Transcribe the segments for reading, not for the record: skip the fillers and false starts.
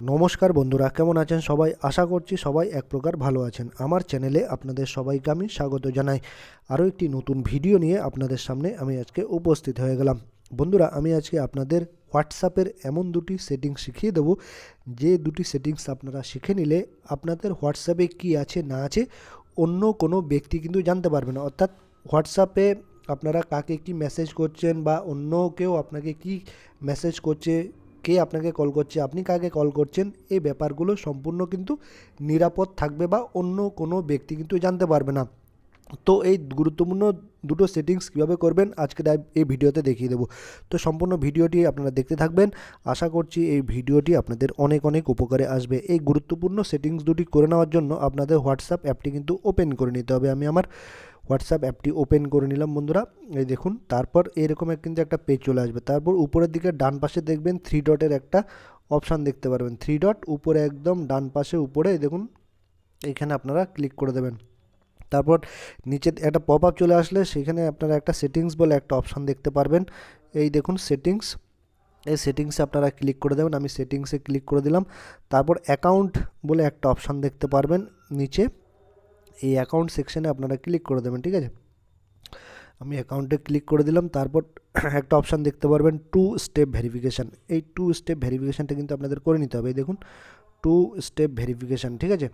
নমস্কার বন্ধুরা, কেমন আছেন সবাই? আশা করছি সবাই এক প্রকার ভালো আছেন। আমার চ্যানেলে আপনাদের সবাইকে আমি স্বাগত জানাই। আরও একটি নতুন ভিডিও নিয়ে আপনাদের সামনে আমি আজকে উপস্থিত হয়ে গেলাম। বন্ধুরা, আমি আজকে আপনাদের হোয়াটসঅ্যাপের এমন দুটি সেটিংস শিখিয়ে দেবো, যে দুটি সেটিংস আপনারা শিখে নিলে আপনাদের হোয়াটসঅ্যাপে কী আছে না আছে অন্য কোনো ব্যক্তি কিন্তু জানতে পারবে না। অর্থাৎ হোয়াটসঅ্যাপে আপনারা কাকে কি মেসেজ করছেন বা অন্য কেউ আপনাকে কি মেসেজ করছে, কে আপনাকে কল করছে, আপনি কাকে কল করছেন, এই ব্যাপারগুলো সম্পূর্ণ কিন্তু নিরাপদ থাকবে বা অন্য কোনো ব্যক্তি কিন্তু জানতে পারবে না। তো এই গুরুত্বপূর্ণ দুটো সেটিংস কীভাবে করবেন আজকে এই ভিডিওতে দেখিয়ে দেবো। তো সম্পূর্ণ ভিডিওটি আপনারা দেখতে থাকবেন। আশা করছি এই ভিডিওটি আপনাদের অনেক অনেক উপকারে আসবে। এই গুরুত্বপূর্ণ সেটিংস দুটি করে নেওয়ার জন্য আপনাদের হোয়াটসঅ্যাপ অ্যাপটি কিন্তু ওপেন করে নিতে হবে। আমি আমার হোয়াটসঅ্যাপ অ্যাপটি ওপেন করে নিলাম বন্ধুরা, এই দেখুন। তারপর এরকম কিন্তু একটা পেজ চলে আসবে। তারপর উপরের দিকে ডান পাশে দেখবেন 3 ডটের একটা অপশান দেখতে পারবেন। 3 ডট উপরে একদম ডান পাশে উপরে দেখুন, এখানে আপনারা ক্লিক করে দেবেন। তারপর নিচে একটা পপ আপ চলে আসলে সেখানে আপনারা একটা সেটিংস বলে একটা অপশান দেখতে পারবেন। এই দেখুন সেটিংস, এই সেটিংসে আপনারা ক্লিক করে দেবেন। আমি সেটিংসে ক্লিক করে দিলাম। তারপর অ্যাকাউন্ট বলে একটা অপশান দেখতে পারবেন নিচে, এই অ্যাকাউন্ট সেকশানে আপনারা ক্লিক করে দেবেন। ঠিক আছে, আমি অ্যাকাউন্টে ক্লিক করে দিলাম। তারপর একটা অপশান দেখতে পারবেন 2 স্টেপ ভেরিফিকেশান। এই 2 স্টেপ ভেরিফিকেশানটা কিন্তু আপনাদের করে নিতে হবে। এই দেখুন 2 স্টেপ ভেরিফিকেশান, ঠিক আছে।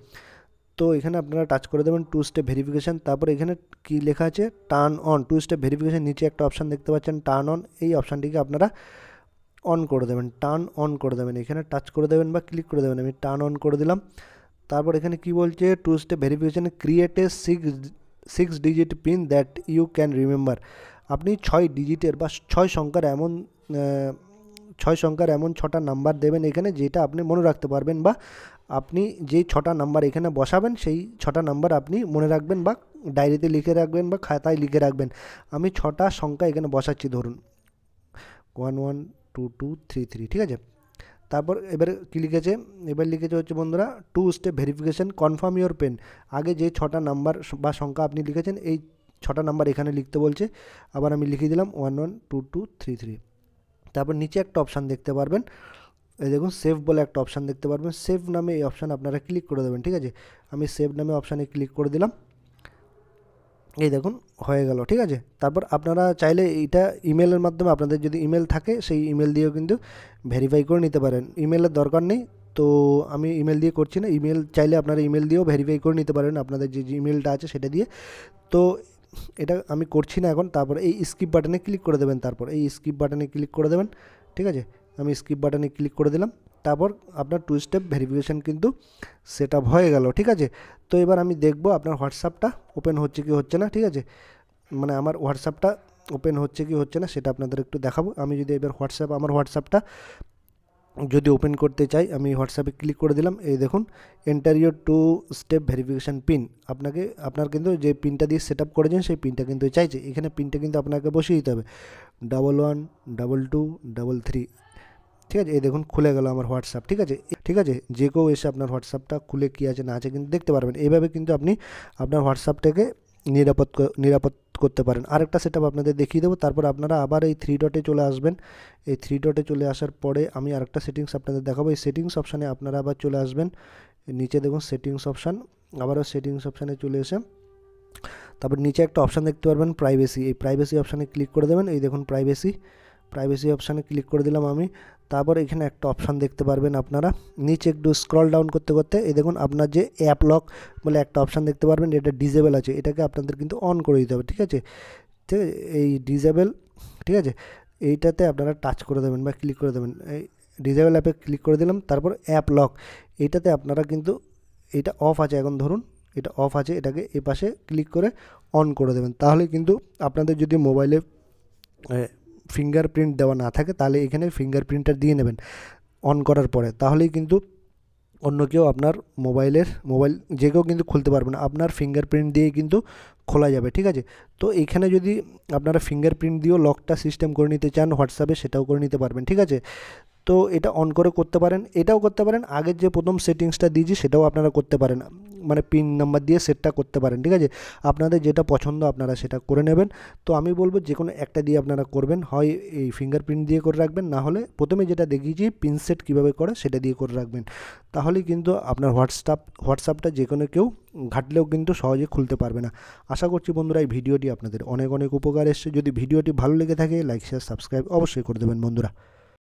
তো এখানে আপনারা টাচ করে দেবেন 2 স্টেপ ভেরিফিকেশান। তারপর এখানে কি লেখা আছে, টার্ন অন 2 স্টেপ ভেরিফিকেশান। নিচে একটা অপশান দেখতে পাচ্ছেন টার্ন অন, এই অপশানটিকে আপনারা অন করে দেবেন, টার্ন অন করে দেবেন। এখানে টাচ করে দেবেন বা ক্লিক করে দেবেন। আমি টার্ন অন করে দিলাম। তারপর এখানে কি বলছে, 2 স্টেপ ভেরিফিকেশানে create a 6 digit pin that you can remember. আপনি 6 ডিজিটের বা 6 সংখ্যার এমন 6টা নাম্বার দেবেন এখানে, যেটা আপনি মনে রাখতে পারবেন, বা আপনি যেই 6টা নাম্বার এখানে বসাবেন সেই 6টা নাম্বার আপনি মনে রাখবেন বা ডায়েরিতে লিখে রাখবেন বা খাতায় লিখে রাখবেন। আমি 6টা সংখ্যা এখানে বসাচ্ছি, ধরুন 1 1 2 2 3 3, ঠিক আছে। তারপর এবার কী লিখেছে, এবার লিখেছে হচ্ছে বন্ধুরা 2 step verification confirm your PIN. আগে যে 6টা নাম্বার বা সংখ্যা আপনি লিখেছেন এই 6টা নাম্বার এখানে লিখতে বলছে। আবার আমি লিখে দিলাম 1 1 2 2 3 3। তারপর নিচে একটা অপশান দেখতে পারবেন, এই দেখুন সেভ বলে একটা অপশান দেখতে পারবেন। সেভ নামে এই অপশান আপনারা ক্লিক করে দেবেন। ঠিক আছে, আমি সেভ নামে অপশানে ক্লিক করে দিলাম। এই দেখুন হয়ে গেল, ঠিক আছে। তারপর আপনারা চাইলে এইটা ইমেলের মাধ্যমে, আপনাদের যদি ইমেল থাকে সেই ইমেল দিয়েও কিন্তু ভেরিফাই করে নিতে পারেন। ইমেলের দরকার নেই, তো আমি ইমেল দিয়ে করছি না। ইমেল চাইলে আপনারা ইমেল দিয়েও ভেরিফাই করে নিতে পারেন, আপনাদের যে ইমেলটা আছে সেটা দিয়ে। তো এটা আমি করছি না এখন। তারপর এই স্কিপ বাটনে ক্লিক করে দেবেন। তারপর এই স্কিপ বাটনে ক্লিক করে দেবেন, ঠিক আছে। আমি স্কিপ বাটনে ক্লিক করে দিলাম। তারপর আপনার 2 স্টেপ ভেরিফিকেশান কিন্তু সেট আপ হয়ে গেল, ঠিক আছে। তো এবার আমি দেখব আপনার হোয়াটসঅ্যাপটা ওপেন হচ্ছে কি হচ্ছে না, ঠিক আছে। মানে আমার হোয়াটসঅ্যাপটা ওপেন হচ্ছে কি হচ্ছে না সেটা আপনাদের একটু দেখাবো। আমি যদি এবার আমার হোয়াটসঅ্যাপটা যদি ওপেন করতে চাই, আমি হোয়াটসঅ্যাপে ক্লিক করে দিলাম। এই দেখুন enter your 2 step verification pin. আপনার কিন্তু যে পিনটা দিয়ে সেট আপ করেছেন সেই পিনটা কিন্তু চাইছে। এখানে পিনটা কিন্তু আপনাকে বসিয়ে দিতে হবে 11 22 33, ঠিক আছে। এই দেখুন খুলে গেল আমার হোয়াটসঅ্যাপ, ঠিক আছে। ঠিক আছে, যে কেউ এসে আপনার হোয়াটসঅ্যাপটা খুলে কী আছে না আছে কিন্তু দেখতে পারবেন। এইভাবে কিন্তু আপনি আপনার হোয়াটসঅ্যাপটাকে নিরাপদ করতে পারেন। আরেকটা সেটআপ আপনাদের দেখিয়ে দেবো। তারপর আপনারা আবার এই 3 ডটে চলে আসবেন। এই 3 ডটে চলে আসার পরে আমি আরেকটা সেটিংস আপনাদের দেখাবো। এই সেটিংস অপশানে আপনারা আবার চলে আসবেন। নিচে দেখুন সেটিংস অপশান, আবারও সেটিংস অপশানে চলে এসে তারপর নিচে একটা অপশান দেখতে পারবেন প্রাইভেসি। এই প্রাইভেসি অপশানে ক্লিক করে দেবেন। এই দেখুন প্রাইভেসি অপশানে ক্লিক করে দিলাম আমি। তারপর এখানে একটা অপশান দেখতে পারবেন আপনারা নিচে একটু স্ক্রল ডাউন করতে করতে, এই দেখুন আপনার যে অ্যাপ লক বলে একটা অপশান দেখতে পারবেন, এটা ডিজেবল আছে, এটাকে আপনাদের কিন্তু অন করে দিতে হবে, ঠিক আছে। ঠিক আছে, এই ডিজেবল, ঠিক আছে, এইটাতে আপনারা টাচ করে দেবেন বা ক্লিক করে দেবেন। এই ডিজেবল অ্যাপে ক্লিক করে দিলাম। তারপর অ্যাপ লক, এইটাতে আপনারা কিন্তু, এটা অফ আছে এখন, ধরুন এটা অফ আছে, এটাকে এ পাশে ক্লিক করে অন করে দেবেন। তাহলে কিন্তু আপনাদের যদি মোবাইলে ফিঙ্গারপ্রিন্ট দেওয়া না থাকে তাহলে এখানে ফিঙ্গারপ্রিন্টটা দিয়ে নেবেন অন করার পরে। তাহলেই কিন্তু অন্য কেউ আপনার মোবাইল যে কেউ কিন্তু খুলতে পারবে না, আপনার ফিঙ্গারপ্রিন্ট দিয়ে কিন্তু খোলা যাবে, ঠিক আছে। তো এইখানে যদি আপনারা ফিঙ্গারপ্রিন্ট দিয়েও লকটা সিস্টেম করে নিতে চান হোয়াটসঅ্যাপে, সেটাও করে নিতে পারবেন, ঠিক আছে। তো এটা অন করে করতে পারেন, এটাও করতে পারেন, আগের যে প্রথম সেটিংসটা দিয়েছি সেটাও আপনারা করতে পারেন, মানে পিন নাম্বার দিয়ে সেটটা করতে পারেন, ঠিক আছে। আপনাদের যেটা পছন্দ আপনারা সেটা করে নেবেন। তো আমি বলবো যে কোনো একটা দিয়ে আপনারা করবেন, হয় এই ফিঙ্গারপ্রিন্ট দিয়ে করে রাখবেন, না হলে প্রথমে যেটা দেখিয়েছি পিন সেট কীভাবে করে সেটা দিয়ে করে রাখবেন। তাহলেই কিন্তু আপনার হোয়াটসঅ্যাপটা যে কোনো কেউ ঘাটলেও কিন্তু সহজে খুলতে পারবে না। আশা করছি বন্ধুরা এই ভিডিওটি আপনাদের অনেক অনেক উপকার এসছে। যদি ভিডিওটি ভালো লেগে থাকে লাইক শেয়ার সাবস্ক্রাইব অবশ্যই করে দেবেন বন্ধুরা।